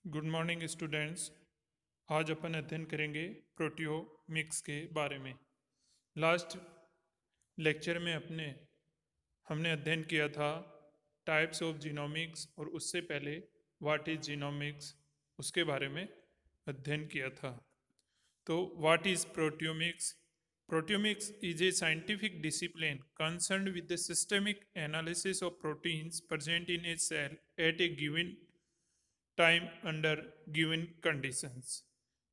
Good morning students. आज अपन अध्ययन करेंगे प्रोटियोमिक्स के बारे में। लास्ट लेक्चर में हमने अध्ययन किया था टाइप्स ऑफ जीनोमिक्स, और उससे पहले व्हाट इज जीनोमिक्स उसके बारे में अध्ययन किया था। तो what is proteomics? Proteomics is a scientific discipline concerned with the systemic analysis of proteins present in a cell at a given time under given conditions.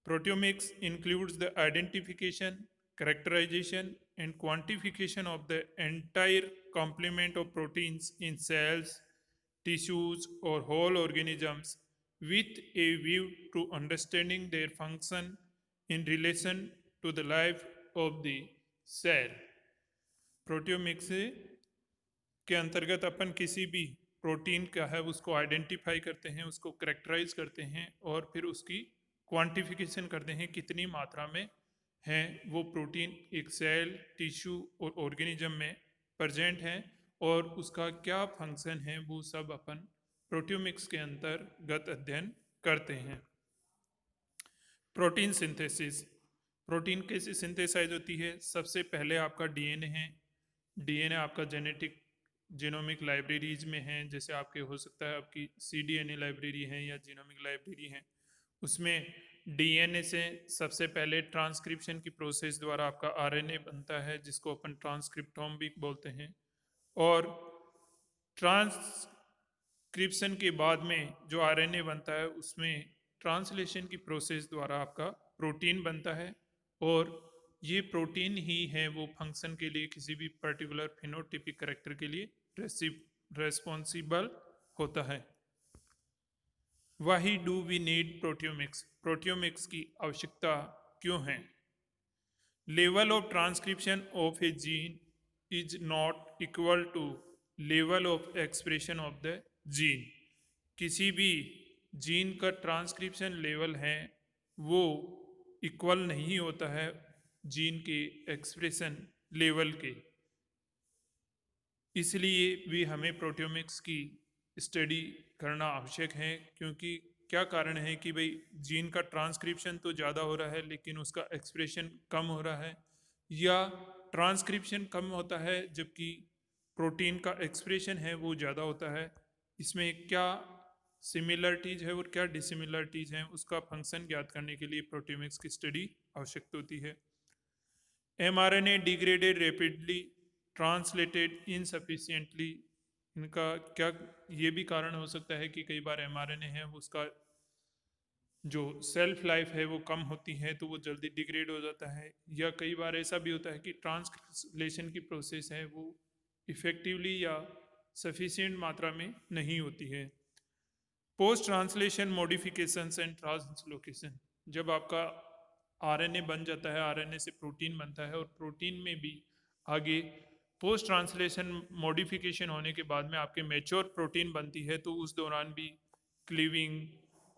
Proteomics includes the identification, characterization, and quantification of the entire complement of proteins in cells, tissues, or whole organisms with a view to understanding their function in relation to the life of the cell. Proteomics के अंतर्गत अपन किसी भी protein क्या है उसको identify करते हैं, उसको करेक्टराइज करते हैं, और फिर उसकी क्वांटिफिकेशन करते हैं कितनी मात्रा में है वो प्रोटीन एक सेल, टिश्यू और ऑर्गेनिज्म में प्रेजेंट है, और उसका क्या फंक्शन है वो सब अपन प्रोटियोमिक्स के अंतर्गत अध्ययन करते हैं। प्रोटीन सिंथेसिस, प्रोटीन कैसे सिंथेसाइज होती है? सबसे पहले आपका डीएनए है। डीएनए आपका जेनेटिक जीनोमिक लाइब्रेरीज में है, जैसे आपके हो सकता है आपकी सीडीएनए लाइब्रेरी है या जीनोमिक लाइब्रेरी है। उसमें डीएनए से सबसे पहले ट्रांसक्रिप्शन की प्रोसेस द्वारा आपका आरएनए बनता है, जिसको अपन ट्रांसक्रिप्टोम भी बोलते हैं। और ट्रांसक्रिप्शन के बाद में जो आरएनए बनता है उसमें ट्रांसलेशन की प्रोसेस द्वारा आपका प्रोटीन बनता है, और ये प्रोटीन ही है वो फंक्शन के लिए किसी भी पर्टिकुलर फिनोटिपिक कैरेक्टर के लिए रेस्पॉन्सिबल होता है। Why do we need proteomics? Proteomics की आवश्यकता क्यों है? Level of transcription of a gene is not equal to level of expression of the gene. किसी भी जीन का ट्रांसक्रिप्शन लेवल है वो इक्वल नहीं होता है जीन के एक्सप्रेशन लेवल के। इसलिए भी हमें प्रोटियोमिक्स की स्टडी करना आवश्यक है, क्योंकि क्या कारण है कि भाई जीन का ट्रांसक्रिप्शन तो ज़्यादा हो रहा है लेकिन उसका एक्सप्रेशन कम हो रहा है, या ट्रांसक्रिप्शन कम होता है जबकि प्रोटीन का एक्सप्रेशन है वो ज़्यादा होता है। इसमें क्या सिमिलरिटीज है और क्या डिसिमिलरिटीज हैं उसका फंक्शन ज्ञात करने के लिए प्रोटियोमिक्स की स्टडी आवश्यक होती है। mRNA डिग्रेडेड रैपिडली, ट्रांसलेटेड इनसफिशिएंटली, इनका क्या ये भी कारण हो सकता है कि कई बार mRNA है उसका जो सेल्फ लाइफ है वो कम होती है तो वो जल्दी डिग्रेड हो जाता है, या कई बार ऐसा भी होता है कि ट्रांसलेशन की प्रोसेस है वो इफेक्टिवली या सफिशिएंट मात्रा में नहीं होती है। Post translation modifications and translocation, जब आपका आरएनए बन जाता है, आरएनए से प्रोटीन बनता है, और प्रोटीन में भी आगे पोस्ट ट्रांसलेशन मॉडिफिकेशन होने के बाद में आपके मैच्योर प्रोटीन बनती है, तो उस दौरान भी क्लीविंग,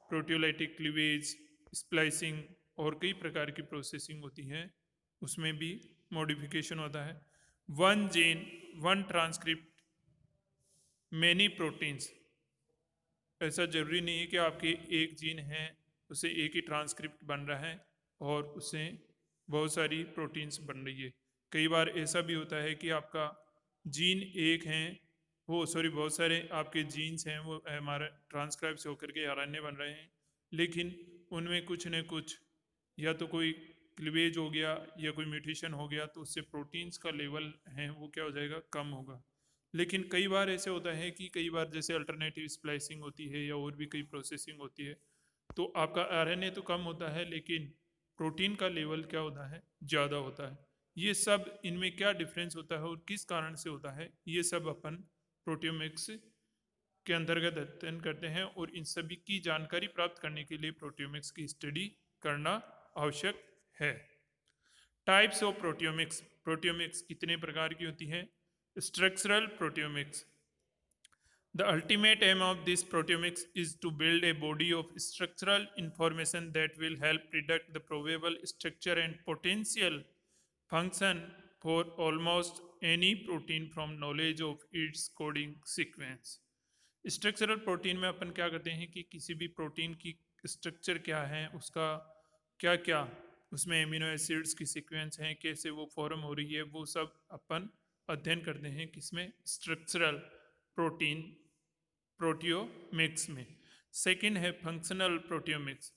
प्रोटियोलाइटिक क्लीवेज, स्प्लाइसिंग और कई प्रकार की प्रोसेसिंग होती है, उसमें भी मॉडिफिकेशन होता है। One gene one transcript many proteins, ऐसा जरूरी नहीं है कि आपके एक जीन है उसे एक ही ट्रांसक्रिप्ट बन रहा है और उससे बहुत सारी प्रोटीन्स बन रही है। कई बार ऐसा भी होता है कि आपका जीन एक है, वो सॉरी बहुत सारे आपके जीन्स हैं वो हमारा ट्रांसक्राइब से होकर के आरएनए बन रहे हैं, लेकिन उनमें कुछ न कुछ या तो कोई क्लीवेज हो गया या कोई म्यूटेशन हो गया, तो उससे प्रोटीन्स का लेवल है वो क्या हो जाएगा, कम होगा। लेकिन कई बार ऐसे होता है कि कई बार जैसे अल्टरनेटिव स्प्लाइसिंग होती है या और भी कई प्रोसेसिंग होती है, तो आपका आरएनए तो कम होता है लेकिन प्रोटीन का लेवल क्या होता है, ज़्यादा होता है। ये सब इनमें क्या डिफरेंस होता है और किस कारण से होता है, ये सब अपन प्रोटियोमिक्स के अंतर्गत अध्ययन करते हैं, और इन सभी की जानकारी प्राप्त करने के लिए प्रोटियोमिक्स की स्टडी करना आवश्यक है। टाइप्स ऑफ प्रोटियोमिक्स, प्रोटियोमिक्स कितने प्रकार की होती है? Structural proteomics, the ultimate aim of this proteomics is to build a body of structural information that will help predict the probable structure and potential function for almost any protein from knowledge of its coding sequence. Structural protein में अपन क्या करते हैं कि किसी भी protein की structure क्या है, उसका क्या क्या उसमें एमिनो एसिड्स की सीक्वेंस हैं, कैसे वो फॉर्म हो रही है, वो सब अपन अध्ययन करते हैं किसमें, स्ट्रक्चरल प्रोटीन प्रोटियोमिक्स में। सेकंड है functional proteomics.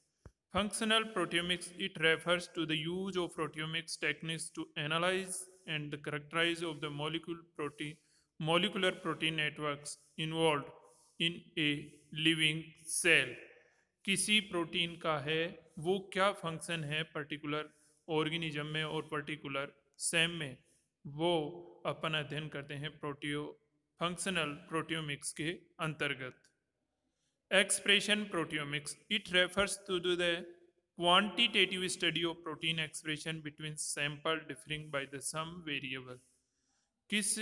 Functional proteomics, it refers to the use of proteomics techniques to analyze and characterize of the molecular protein networks involved in a living cell. किसी प्रोटीन का है वो क्या function है particular organism में और particular cell में, वो अपन अध्ययन करते हैं फंक्शनल प्रोटियोमिक्स के अंतर्गत। Expression proteomics. It refers to the quantitative study of protein expression between sample differing by the some variable. किस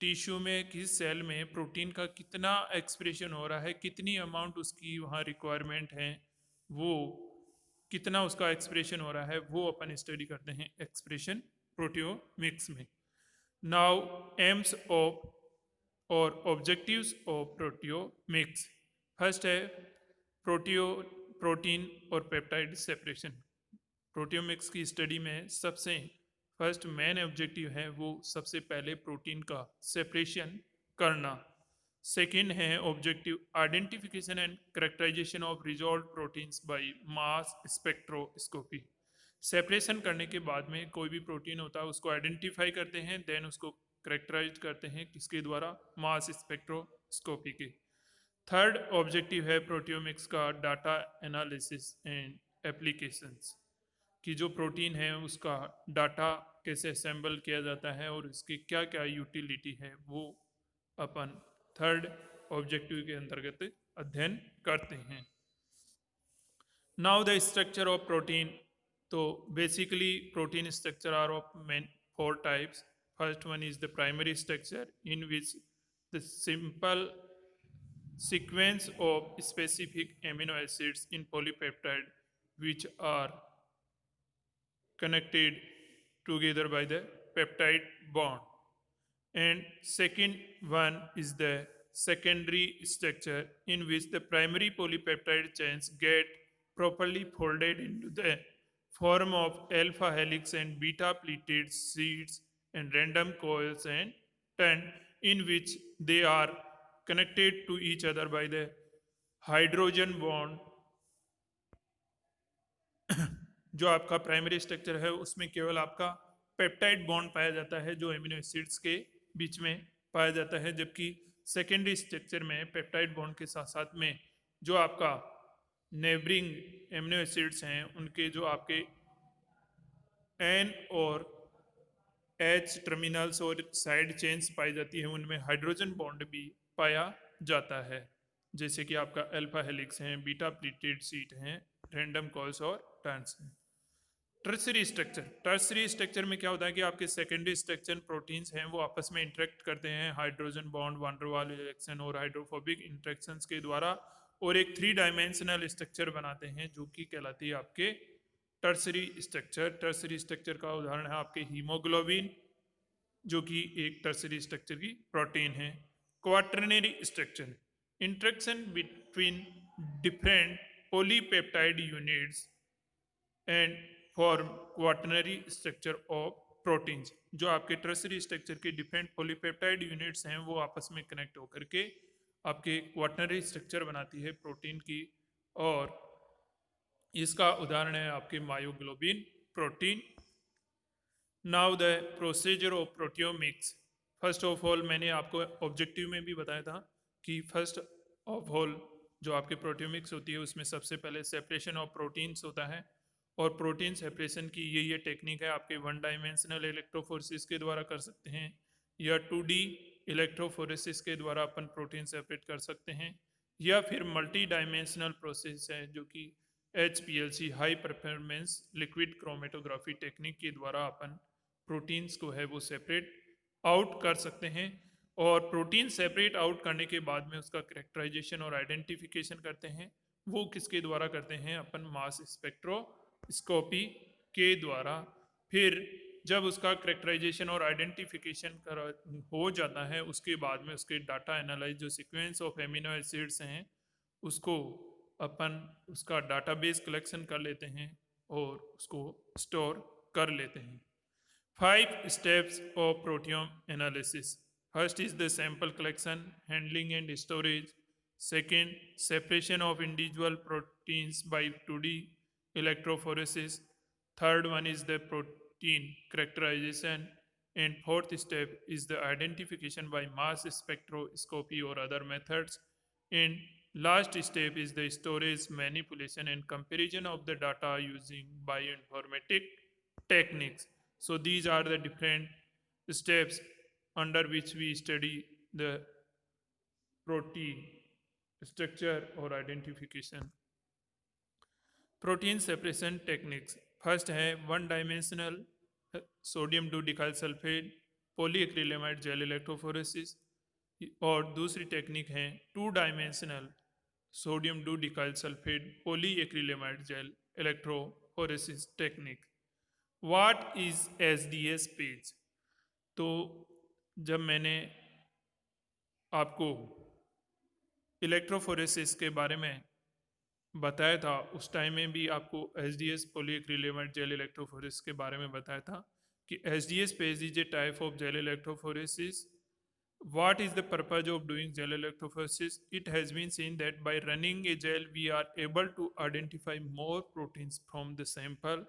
टिश्यू में, किस सेल में प्रोटीन का कितना एक्सप्रेशन हो रहा है, कितनी अमाउंट उसकी वहाँ रिक्वायरमेंट है, वो कितना उसका एक्सप्रेशन हो रहा है, वो अपन स्टडी करते हैं एक्सप्रेशन प्रोटियोमिक्स में। नाउ एम्स ऑफ और ऑब्जेक्टिव्स ऑफ प्रोटियोमिक्स। फर्स्ट है प्रोटीन और पेप्टाइड सेपरेशन। प्रोटियोमिक्स की स्टडी में सबसे फर्स्ट मेन ऑब्जेक्टिव है वो सबसे पहले प्रोटीन का सेपरेशन करना। सेकेंड है objective identification and characterization of resolved proteins by mass spectroscopy. Separation करने के बाद में कोई भी प्रोटीन होता है उसको आइडेंटिफाई करते हैं, देन उसको करेक्टराइज करते हैं किसके द्वारा, मास स्पेक्ट्रोस्कोपी के। थर्ड ऑब्जेक्टिव है प्रोटियोमिक्स का डाटा एनालिसिस एंड एप्लीकेशंस, कि जो प्रोटीन है उसका डाटा कैसे असेंबल किया जाता है और इसकी क्या क्या यूटिलिटी है, वो अपन थर्ड ऑब्जेक्टिव के अंतर्गत अध्ययन करते हैं। Now the structure of protein. तो basically protein structure are of main 4 types. First one is the primary structure in which the simple sequence of specific amino acids in polypeptide which are connected together by the peptide bond. And second one is the secondary structure in which the primary polypeptide chains get properly folded into the form of alpha helix and beta pleated sheets and random coils and turn in which they are connected to each other by the hydrogen bond। जो आपका primary structure है उसमें केवल आपका peptide bond पाया जाता है जो एमिनो एसिड्स के बीच में पाया जाता है, जबकि सेकेंडरी स्ट्रक्चर में पेप्टाइड बॉन्ड के साथ साथ में जो आपका नेबरिंग एमिनो एसिड्स हैं उनके जो आपके एन और एच टर्मिनल्स और साइड चेन्स पाई जाती है, उनमें हाइड्रोजन बॉन्ड भी पाया जाता है, जैसे कि आपका अल्फा हेलिक्स हैं, बीटा प्लीटेड सीट हैं, रैंडम कॉल्स और टर्न्स हैं। टर्सरी स्ट्रक्चर में क्या होता है कि आपके सेकेंडरी स्ट्रक्चर प्रोटीन्स हैं वो आपस में इंटरेक्ट करते हैं हाइड्रोजन बॉन्ड, वान डर वाल रिएक्शन और हाइड्रोफोबिक इंटरेक्शंस के द्वारा और एक 3 डायमेंशनल स्ट्रक्चर बनाते हैं जो कि कहलाती है आपके टर्सरी स्ट्रक्चर। टर्सरी स्ट्रक्चर का उदाहरण है आपके हीमोग्लोबिन जो कि एक टर्सरी स्ट्रक्चर की प्रोटीन है। Quaternary structure, interaction between different polypeptide units and form quaternary structure of proteins। जो आपके टर्सरी स्ट्रक्चर के डिफरेंट पॉलीपेप्टाइड यूनिट्स हैं वो आपस में कनेक्ट होकर के आपके क्वाटरनरी स्ट्रक्चर बनाती है प्रोटीन की, और इसका उदाहरण है आपके myoglobin protein. Now the procedure of proteomics. First of all मैंने आपको ऑब्जेक्टिव में भी बताया था कि फर्स्ट ऑफ ऑल जो आपके प्रोटियोमिक्स होती है उसमें सबसे पहले सेपरेशन ऑफ प्रोटीन्स होता है, और प्रोटीन सेपरेशन की ये टेक्निक है आपके 1 डायमेंशनल इलेक्ट्रोफोरेसिस के द्वारा कर सकते हैं या 2D इलेक्ट्रोफोरेसिस के द्वारा अपन प्रोटीन सेपरेट कर सकते हैं, या फिर मल्टी डायमेंशनल प्रोसेस है जो कि HPLC high performance liquid chromatography technique के द्वारा अपन प्रोटीन्स को है वो सेपरेट आउट कर सकते हैं। और प्रोटीन सेपरेट आउट करने के बाद में उसका करेक्टराइजेशन और आइडेंटिफिकेशन करते हैं, वो किसके द्वारा करते हैं, अपन मास स्पेक्ट्रोस्कोपी के द्वारा। फिर जब उसका करेक्टराइजेशन और आइडेंटिफिकेशन हो जाता है उसके बाद में उसके डाटा एनालाइज जो सीक्वेंस ऑफ एमिनो एसिड्स हैं उसको अपन उसका डाटाबेस कलेक्शन कर लेते हैं और उसको स्टोर कर लेते हैं। 5 steps of proteome analysis. First is the sample collection, handling and storage. Second, separation of individual proteins by 2D electrophoresis. Third one is the protein characterization. And fourth step is the identification by mass spectroscopy or other methods. And last step is the storage, manipulation, and comparison of the data using bioinformatic techniques. So these are the different steps under which we study the protein structure or identification. Protein separation techniques. First है one dimensional sodium 2 decyl sulphate polyacrylamide gel electrophoresis, और दूसरी technique है two dimensional sodium 2 decyl sulphate polyacrylamide gel electrophoresis technique. What is SDS PAGE? तो जब मैंने आपको electrophoresis के बारे में बताया था उस टाइम में भी आपको H D S polyacrylamide gel electrophoresis के बारे में बताया था कि H D S PAGE is a type of gel electrophoresis. What is the purpose of doing gel electrophoresis? It has been seen that by running a gel, we are able to identify more proteins from the sample.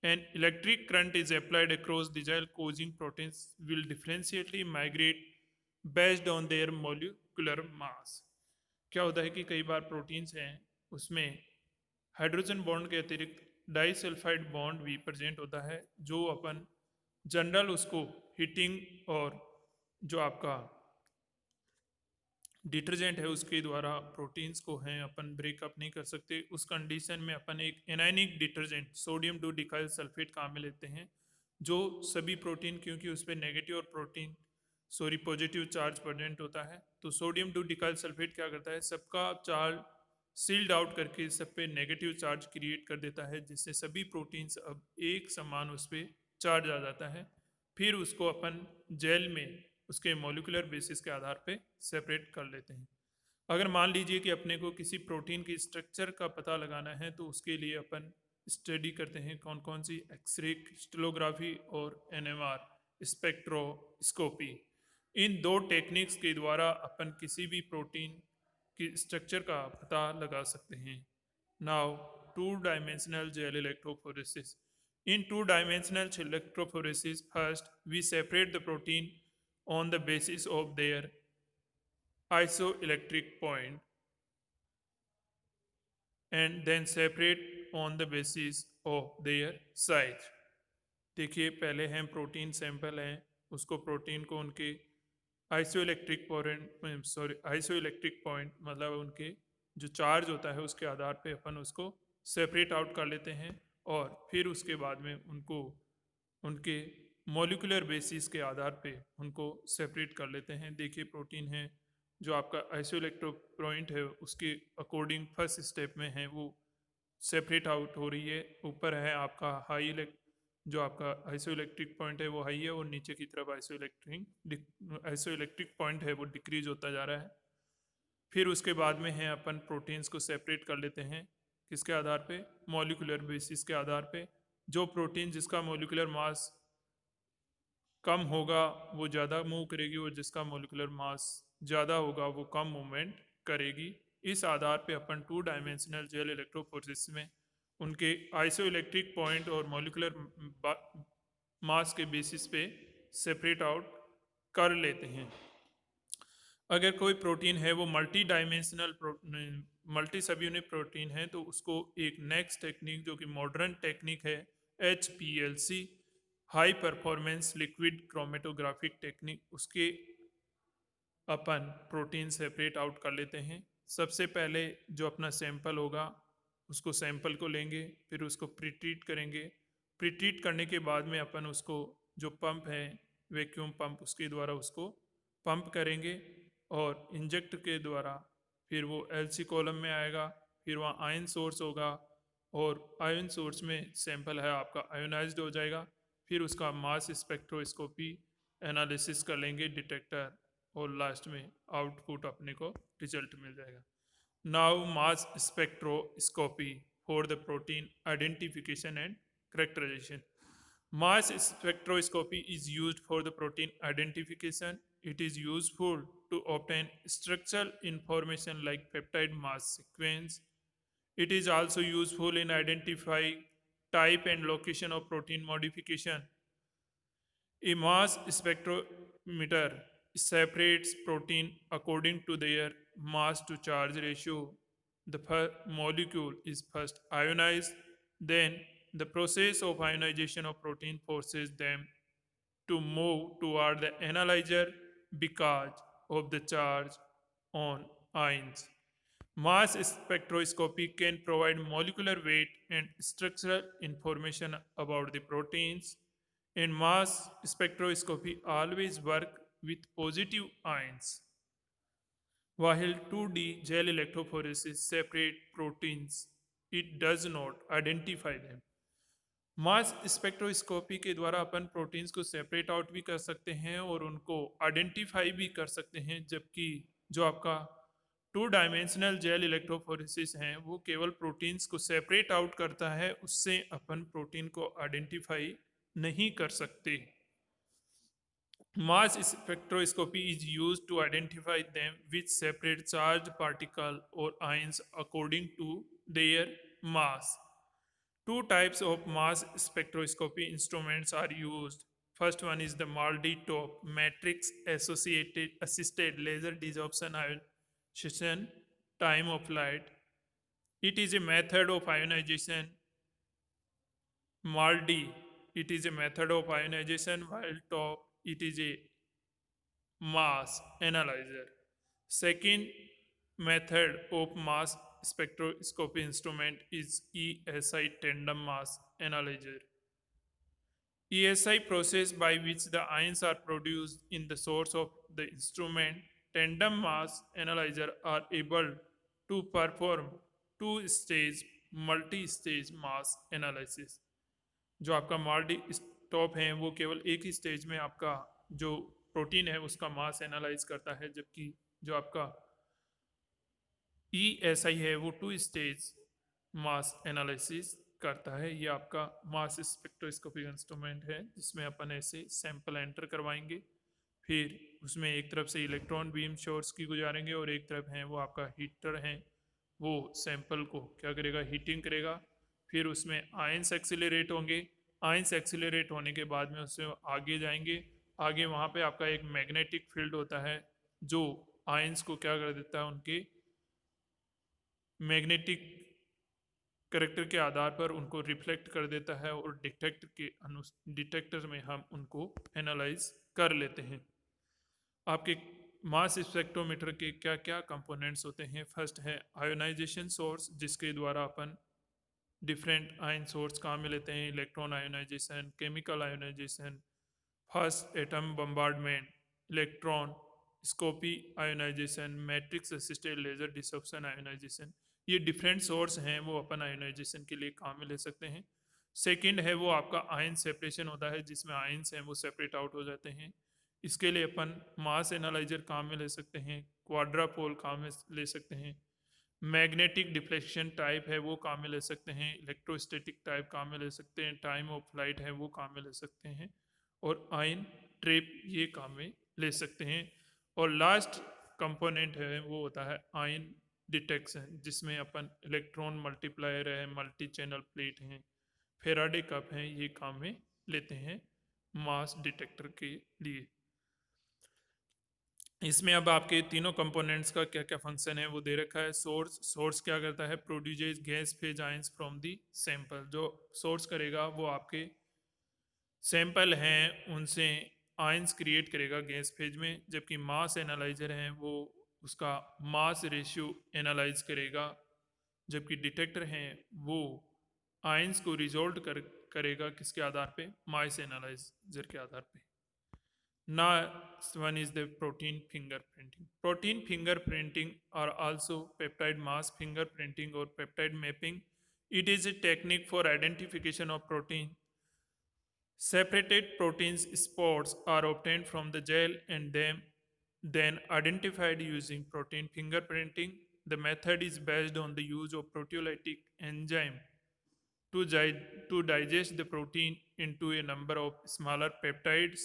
An electric current is applied across the gel, causing proteins will differentially migrate based on their molecular mass. क्या होता है कि कई बार proteins हैं उसमें hydrogen bond के अतिरिक्त disulphide bond भी प्रेजेंट होता है, जो अपन जनरल उसको हीटिंग और जो आपका डिटर्जेंट है उसके द्वारा प्रोटीन्स को हैं अपन ब्रेकअप नहीं कर सकते। उस कंडीशन में अपन एक anionic detergent sodium 2 decyl sulphate काम में लेते हैं, जो सभी प्रोटीन, क्योंकि उस पर नेगेटिव और पॉजिटिव चार्ज प्रेजेंट होता है, तो सोडियम 2 डिकाइल सल्फेट क्या करता है, सबका चार्ज सील्ड आउट करके सब पे नेगेटिव चार्ज क्रिएट कर देता है, जिससे सभी प्रोटीन्स अब एक समान उस पर चार्ज आ जाता है। फिर उसको अपन जेल में उसके मॉलिक्यूलर बेसिस के आधार पे सेपरेट कर लेते हैं। अगर मान लीजिए कि अपने को किसी प्रोटीन की स्ट्रक्चर का पता लगाना है तो उसके लिए अपन स्टडी करते हैं कौन कौन सी, एक्सरे क्रिस्टलोग्राफी और एनएमआर स्पेक्ट्रोस्कोपी। इन दो टेक्निक्स के द्वारा अपन किसी भी प्रोटीन की स्ट्रक्चर का पता लगा सकते हैं। Now two dimensional gel electrophoresis. In two-dimensional electrophoresis, first we separate the protein on the basis of their isoelectric point and then separate on the basis of their size. देखिए पहले हैं protein sample हैं, उसको protein को उनके isoelectric point मतलब उनके जो चार्ज होता है उसके आधार पे अपन उसको सेपरेट आउट कर लेते हैं, और फिर उसके बाद में उनको उनके मॉलिक्यूलर बेसिस के आधार पे उनको सेपरेट कर लेते हैं। देखिए प्रोटीन है जो आपका आइसोइलेक्ट्रिक पॉइंट है उसके अकॉर्डिंग फर्स्ट स्टेप में है वो सेपरेट आउट हो रही है। ऊपर है आपका जो आपका आइसोइलेक्ट्रिक पॉइंट है वो हाई है, और नीचे की तरफ आइसोइलेक्ट्रिक पॉइंट है वो डिक्रीज होता जा रहा है। फिर उसके बाद में है अपन प्रोटीन्स को सेपरेट कर लेते हैं, किसके आधार पे, मॉलिक्यूलर बेसिस के आधार पे। जो प्रोटीन जिसका मॉलिक्यूलर मास कम होगा वो ज़्यादा मूव करेगी, और जिसका मॉलिक्यूलर मास ज़्यादा होगा वो कम मूवमेंट करेगी। इस आधार पे अपन टू डायमेंशनल जेल इलेक्ट्रोफोरेसिस में उनके आइसोइलेक्ट्रिक पॉइंट और मॉलिक्यूलर मास के बेसिस पे सेपरेट आउट कर लेते हैं। अगर कोई प्रोटीन है वो मल्टी डायमेंशनल मल्टी सब यूनिट प्रोटीन है तो उसको एक नेक्स्ट टेक्निक जो कि मॉडर्न टेक्निक है HPLC, high performance liquid chromatographic technique, उसके अपन प्रोटीन सेपरेट आउट कर लेते हैं। सबसे पहले जो अपना सैंपल होगा उसको सैंपल को लेंगे, फिर उसको प्रीट्रीट करेंगे। प्रीट्रीट करने के बाद में अपन उसको जो पंप है वैक्यूम पंप उसके द्वारा उसको पंप करेंगे, और इंजेक्ट के द्वारा फिर वो LC कॉलम में आएगा। फिर वहाँ आयन सोर्स होगा, और आयन सोर्स में सैंपल है आपका आयोनाइज्ड हो जाएगा। फिर उसका मास स्पेक्ट्रोस्कोपी एनालिसिस कर लेंगे डिटेक्टर, और लास्ट में आउटपुट अपने को रिजल्ट मिल जाएगा। Now, mass spectroscopy for the protein identification and characterization. Mass spectroscopy is used for the protein identification. It is useful to obtain structural information like peptide mass sequence. It is also useful in identifying type and location of protein modification. A mass spectrometer separates protein according to their mass to charge ratio. The molecule is first ionized, then the process of ionization of protein forces them to move toward the analyzer because of the charge on ions. Mass spectroscopy can provide molecular weight and structural information about the proteins, and mass spectroscopy always work with positive ions, while 2D gel electrophoresis separate proteins, it does not identify them. Mass spectroscopy के द्वारा अपन proteins को separate out भी कर सकते हैं और उनको identify भी कर सकते हैं, जबकि जो आपका 2 डायमेंशनल जेल इलेक्ट्रोफोरेसिस है वो केवल प्रोटीन्स को सेपरेट आउट करता है, उससे अपन प्रोटीन को आइडेंटिफाई नहीं कर सकते. Mass spectroscopy is used to identify them with separate charged particle or ions according to their mass. Two types of mass spectroscopy instruments are used. First one is the MALDI-TOF, matrix associated assisted laser desorption ionization time of light. It is a method of ionization. MALDI, it is a method of ionization, while TOF, it is a mass analyzer. Second method of mass spectroscopy instrument is ESI tandem mass analyzer. ESI process by which the ions are produced in the source of the instrument, tandem mass analyzer are able to perform two-stage multi-stage mass analysis. जो आपका Mardi stop है वो केवल एक ही stage में आपका जो protein है उसका मास एनालाइज करता है, जबकि जो आपका ESI है वो 2 स्टेज मास एनालिसिस करता है. ये आपका मास स्पेक्ट्रोस्कोपिक इंस्ट्रूमेंट है जिसमें अपन ऐसे सैंपल एंटर करवाएंगे, फिर उसमें एक तरफ से इलेक्ट्रॉन बीम सोर्स की गुजारेंगे और एक तरफ है वो आपका हीटर है, वो सैंपल को क्या करेगा, हीटिंग करेगा. फिर उसमें आयंस एक्सिलरेट होंगे. आयंस एक्सिलरेट होने के बाद में उससे आगे जाएंगे. आगे वहाँ पे आपका एक मैग्नेटिक फील्ड होता है जो आयंस को क्या कर देता है, उनके मैग्नेटिक करेक्टर के आधार पर उनको रिफ्लेक्ट कर देता है और डिटेक्टर में हम उनको एनालाइज कर लेते हैं. आपके मास स्पेक्ट्रोमीटर के क्या क्या कंपोनेंट्स होते हैं. फर्स्ट है आयोनाइजेशन सोर्स, जिसके द्वारा अपन डिफरेंट आयन सोर्स काम में लेते हैं. Electron ionisation, chemical ionisation, first atom bombardment, electron scopy ionisation, matrix assisted laser desorption ionisation. ये डिफरेंट सोर्स हैं वो अपन आयोनाइजेशन के लिए काम में ले सकते हैं. सेकंड है वो आपका आयन सेपरेशन होता है जिसमें आयन्स हैं वो सेपरेट आउट हो जाते हैं. इसके लिए अपन मास एनालाइजर काम में ले सकते हैं, क्वाड्रापोल काम में ले सकते हैं, मैग्नेटिक डिफ्लेक्शन टाइप है वो काम में ले सकते हैं, इलेक्ट्रोस्टैटिक टाइप काम में ले सकते हैं, टाइम ऑफ फ्लाइट है वो काम में ले सकते हैं, और आयन ट्रेप ये काम में ले सकते हैं. और लास्ट कंपोनेंट है वो होता है आयन डिटेक्शन, जिसमें अपन इलेक्ट्रॉन मल्टीप्लायर है, मल्टी चैनल प्लेट हैं, फेराडे कप हैं, ये काम में लेते हैं मास डिटेक्टर के लिए. इसमें अब आपके तीनों कंपोनेंट्स का क्या क्या फंक्शन है वो दे रखा है. सोर्स क्या करता है, produces gas phase ions from the sample. जो सोर्स करेगा वो आपके सैंपल हैं उनसे आयंस क्रिएट करेगा गैस फेज में, जबकि मास एनालाइजर है वो उसका मास रेशियो एनालाइज करेगा, जबकि डिटेक्टर हैं वो आयंस को रिजोल्व करेगा किसके आधार पे, मास एनालाइजर के आधार पे. Next one is the protein fingerprinting. Protein fingerprinting are also peptide mass fingerprinting or peptide mapping. It is a technique for identification of protein. Separated proteins spots are obtained from the gel and then identified using protein fingerprinting. The method is based on the use of proteolytic enzyme to digest the protein into a number of smaller peptides.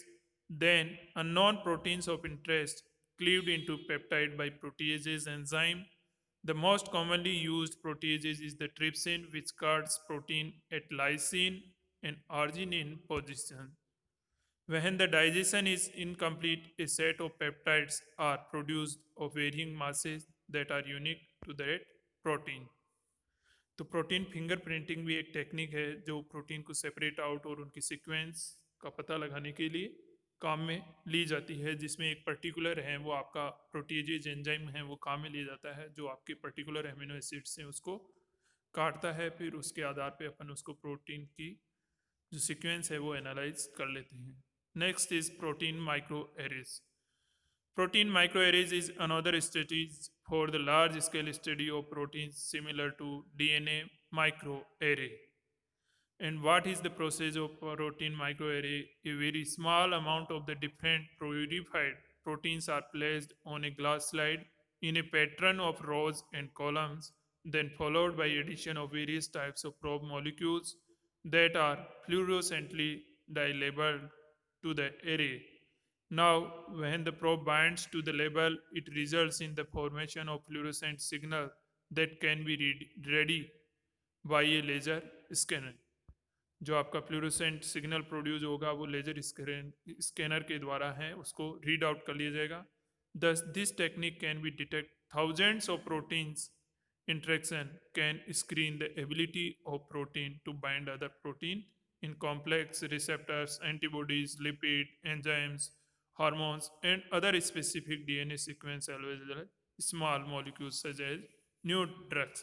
Then, unknown proteins of interest cleaved into peptide by proteases enzyme. The most commonly used proteases is the trypsin, which cuts protein at lysine and arginine position. When the digestion is incomplete, a set of peptides are produced of varying masses that are unique to that protein. तो protein fingerprinting भी एक technique है जो protein को separate out और उनकी sequence का पता लगाने के लिए काम में ली जाती है, जिसमें एक पर्टिकुलर है वो आपका प्रोटीजेज एंजाइम है वो काम में लिया जाता है जो आपके पर्टिकुलर एमिनो एसिड्स हैं उसको काटता है, फिर उसके आधार पे अपन उसको प्रोटीन की जो सीक्वेंस है वो एनालाइज कर लेते हैं. Next is protein micro arrays. Protein microarrays is another strategy for the large-scale study of proteins similar to DNA microarray. And what is the process of protein microarray? A very small amount of the different purified proteins are placed on a glass slide in a pattern of rows and columns, then followed by addition of various types of probe molecules that are fluorescently dye-labeled to the array. Now, when the probe binds to the label, it results in the formation of fluorescent signal that can be read by a laser scanner. जो आपका fluorescent signal produce होगा वो laser scanner के द्वारा है उसको read out कर लिया जाएगा. Thus, this technique can be detect thousands of proteins. Interaction can screen the ability of protein to bind other protein in complex receptors, antibodies, lipid, enzymes, hormones, and other specific DNA sequence as well as small molecules such as new drugs.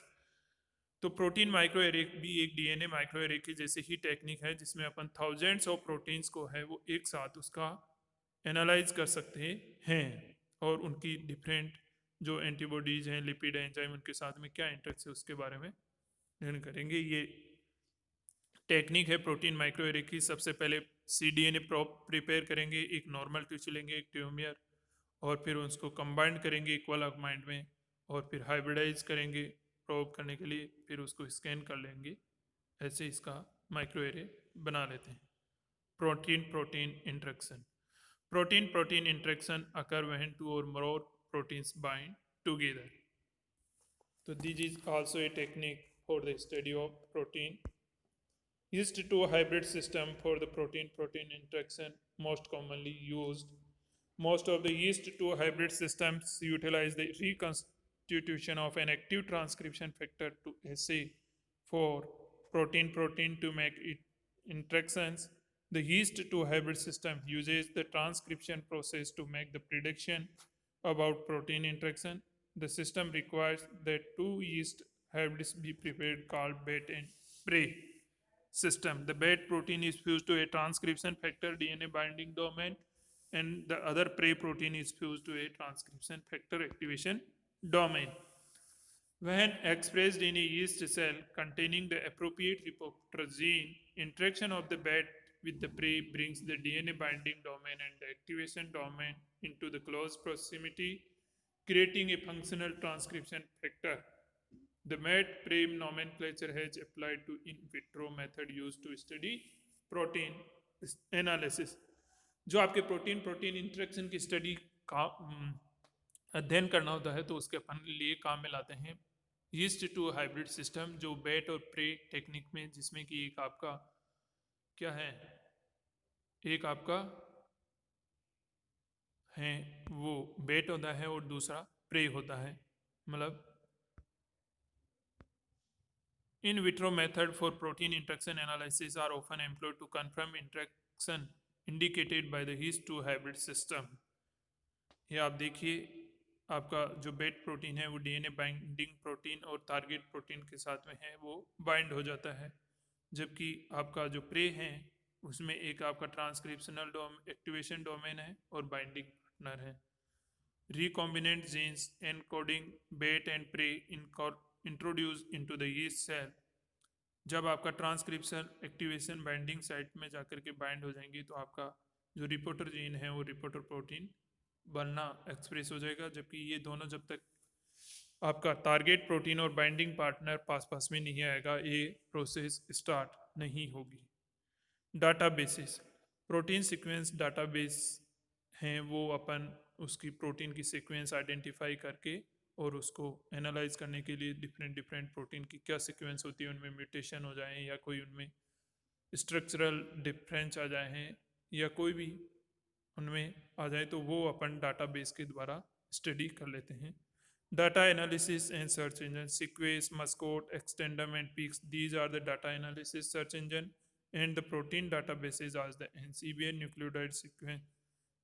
तो protein micro array भी एक DNA micro array की जैसे ही technique है जिसमें अपन thousands of proteins को है वो एक साथ उसका एनालाइज कर सकते हैं और उनकी डिफरेंट जो एंटीबॉडीज हैं, लिपिड एंजाइम, उनके साथ में क्या इंटरेक्ट है उसके बारे में निर्णय करेंगे. ये टेक्निक है प्रोटीन माइक्रो एरे की. सबसे पहले cDNA प्रिपेयर करेंगे, एक नॉर्मल टिश्यू लेंगे, एक ट्यूमियर, और फिर उसको कंबाइंड करेंगे इक्वल अमाउंट में और फिर हाइब्रिडाइज करेंगे प्रोब करने के लिए, फिर उसको स्कैन कर लेंगे. ऐसे इसका माइक्रो एरे बना लेते हैं. Protein protein interaction. Protein protein interaction occur when two और मोर प्रोटीन्स बाइंड टुगेदर. तो this is also a technique for the study of protein. Yeast to hybrid system for the protein-protein interaction most commonly used. Most of the yeast to hybrid systems utilize the reconstitution of an active transcription factor to assay for protein-protein to make it interactions. The yeast to hybrid system uses the transcription process to make the prediction about protein interaction. The system requires that two yeast hybrids be prepared called bait and prey system. The bait protein is fused to a transcription factor DNA binding domain, and the other prey protein is fused to a transcription factor activation domain. When expressed in a yeast cell containing the appropriate reporter gene, interaction of the bait with the prey brings the DNA binding domain and the activation domain into the close proximity, creating a functional transcription factor. The mate-prey nomenclature has applied to in vitro method used to study protein analysis. जो आपके protein protein interaction की study का अध्ययन करना होता है तो उसके अपन लिए काम में लाते हैं यीस्ट टू हाइब्रिड सिस्टम, जो बेट और प्रे टेक्निक में, जिसमें कि एक आपका क्या है, एक आपका है वो बेट होता है और दूसरा प्रे होता है. मतलब in vitro method for protein interaction analysis are often employed to confirm interaction indicated by the yeast to hybrid system. ये आप देखिए आपका जो बेट प्रोटीन है वो डीएनए बाइंडिंग प्रोटीन और टारगेट प्रोटीन के साथ में है वो बाइंड हो जाता है, जबकि आपका जो प्रे है उसमें एक आपका ट्रांसक्रिप्शनल एक्टिवेशन डोमेन है और बाइंडिंग पार्टनर है. Recombinant genes encoding bait and prey introduced into the yeast cell. जब आपका ट्रांसक्रिप्शन एक्टिवेशन बाइंडिंग साइट में जाकर के बाइंड हो जाएंगी तो आपका जो रिपोर्टर जीन है वो रिपोर्टर प्रोटीन बनना एक्सप्रेस हो जाएगा, जबकि ये दोनों जब तक आपका टारगेट प्रोटीन और बाइंडिंग पार्टनर पास पास में नहीं आएगा, ये प्रोसेस स्टार्ट नहीं होगी। डाटाबेसेस, प्रोटीन सीक्वेंस डाटाबेस हैं, वो अपन उसकी प्रोटीन की सीक्वेंस आइडेंटिफाई करके और उसको एनालाइज करने के लिए डिफरेंट डिफरेंट प्रोटीन की क्या सीक्वेंस होती है, उनमें म्यूटेशन हो जाए या कोई उनमें स्ट्रक्चरल डिफरेंस आ जाए हैं या कोई भी उनमें आ जाए, तो वो अपन डाटाबेस के द्वारा स्टडी कर लेते हैं। Data analysis and search engine, Sequence, Mascot, Extendum, and Peaks. These are the data analysis search engine, and the protein databases are the NCBN Nucleotide Sequence,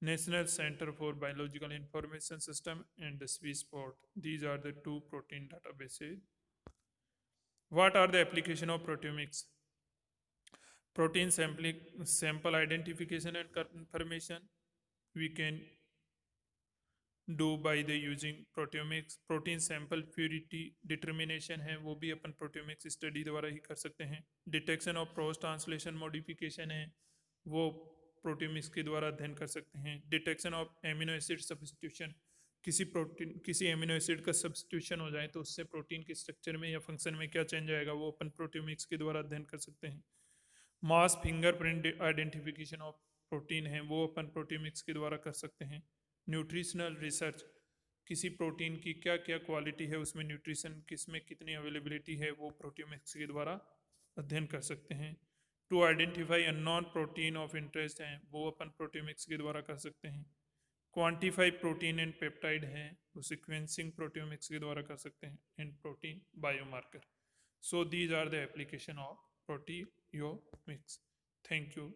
National Center for Biological Information System, and the Swissport. These are the two protein databases. What are the application of proteomics? Protein sampling, sample identification and confirmation. We can do by the using proteomics. Protein sample purity determination है, वो भी अपन proteomics study द्वारा ही कर सकते हैं। Detection of cross translation modification है, वो proteomics के द्वारा अध्ययन कर सकते हैं। Detection of amino acid substitution, किसी एमिनो एसिड का सब्स्टिट्यूशन हो जाए तो उससे प्रोटीन के स्ट्रक्चर में या फंक्शन में क्या चेंज आएगा, वो अपन प्रोटियोमिक्स के द्वारा अध्ययन कर सकते हैं। मास फिंगरप्रिंट आइडेंटिफिकेशन ऑफ प्रोटीन है, वो अपन प्रोटियोमिक्स के द्वारा कर सकते हैं। न्यूट्रिशनल रिसर्च, किसी प्रोटीन की क्या क्या क्वालिटी है, उसमें न्यूट्रिशन किस में कितनी अवेलेबिलिटी है, वो प्रोटियोमिक्स के द्वारा अध्ययन कर सकते हैं। To identify unknown protein of interest हैं, वो अपन प्रोटियोमिक्स के द्वारा कर सकते हैं। क्वांटिफाई प्रोटीन एंड पेप्टाइड हैं, वो सिक्वेंसिंग प्रोटियोमिक्स के द्वारा कर सकते हैं। And protein biomarker. So these are the application of proteomics. Thank you.